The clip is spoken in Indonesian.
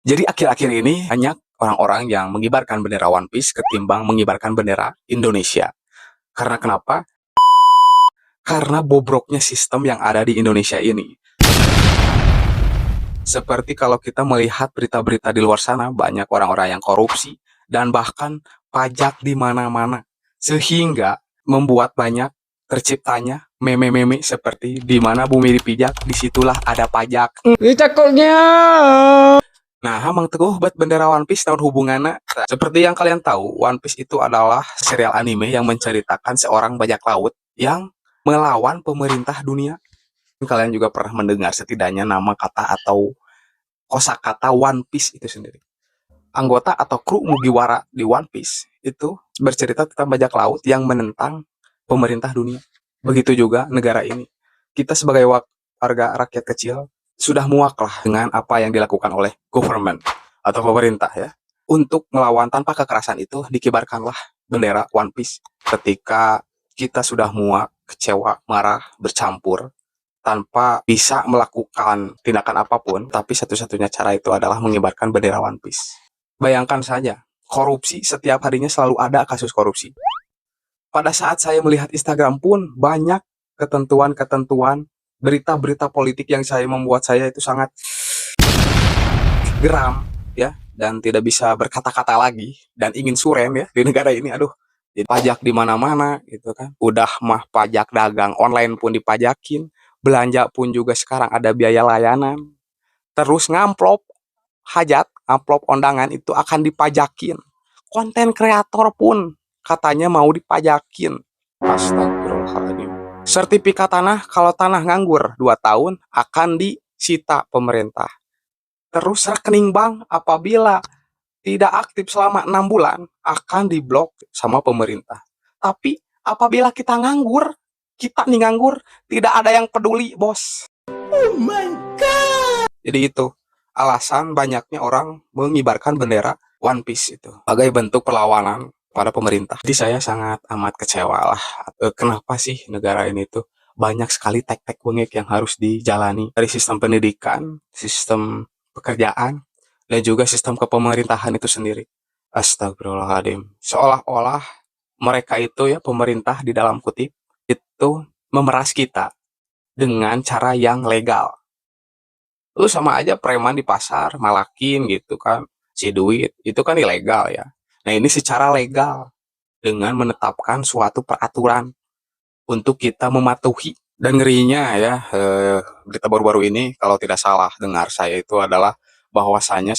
Jadi akhir-akhir ini banyak orang-orang yang mengibarkan bendera One Piece ketimbang mengibarkan bendera Indonesia. Karena kenapa? Karena bobroknya sistem yang ada di Indonesia ini. Seperti kalau kita melihat berita-berita di luar sana, banyak orang-orang yang korupsi dan bahkan pajak di mana-mana. Sehingga membuat banyak terciptanya meme-meme seperti di mana bumi dipijak, disitulah ada pajak. Cakepnya. Nah, Mang Teguh buat bendera One Piece tahun hubungannya. Seperti yang kalian tahu, One Piece itu adalah serial anime yang menceritakan seorang bajak laut yang melawan pemerintah dunia. Kalian juga pernah mendengar setidaknya nama kata atau kosakata One Piece itu sendiri. Anggota atau kru Mugiwara di One Piece itu bercerita tentang bajak laut yang menentang pemerintah dunia. Begitu juga negara ini. Kita sebagai warga rakyat kecil sudah muak lah dengan apa yang dilakukan oleh government atau pemerintah ya. Untuk melawan tanpa kekerasan itu dikibarkanlah bendera One Piece. Ketika kita sudah muak, kecewa, marah, bercampur, tanpa bisa melakukan tindakan apapun, tapi satu-satunya cara itu adalah mengibarkan bendera One Piece. Bayangkan saja, korupsi setiap harinya selalu ada kasus korupsi. Pada saat saya melihat Instagram pun banyak ketentuan-ketentuan, berita-berita politik yang membuat saya itu sangat geram ya, dan tidak bisa berkata-kata lagi dan ingin surem ya di negara ini. Aduh, jadi pajak di mana-mana gitu kan. Udah mah pajak dagang online pun dipajakin, belanja pun juga sekarang ada biaya layanan. Terus ngamplop hajat, amplop undangan itu akan dipajakin. Konten kreator pun katanya mau dipajakin. Astagfirullahaladzim. Sertifikat tanah, kalau tanah nganggur 2 tahun akan disita pemerintah. Terus rekening bank apabila tidak aktif selama 6 bulan akan diblok sama pemerintah. Tapi apabila kita nganggur, kita nih nganggur, tidak ada yang peduli, bos. Oh my god. Jadi itu alasan banyaknya orang mengibarkan bendera One Piece itu sebagai bentuk perlawanan pada pemerintah. Jadi saya sangat amat kecewa lah. Kenapa sih negara ini tuh banyak sekali tek-tek bengek yang harus dijalani dari sistem pendidikan, sistem pekerjaan, dan juga sistem kepemerintahan itu sendiri. Astagfirullahaladzim. Seolah-olah mereka itu ya pemerintah di dalam kutip itu memeras kita dengan cara yang legal. Lu sama aja preman di pasar malakin gitu kan si duit itu kan ilegal ya. Nah ini secara legal dengan menetapkan suatu peraturan untuk kita mematuhi. Dan ngerinya ya berita baru-baru ini kalau tidak salah dengar saya itu adalah bahwasanya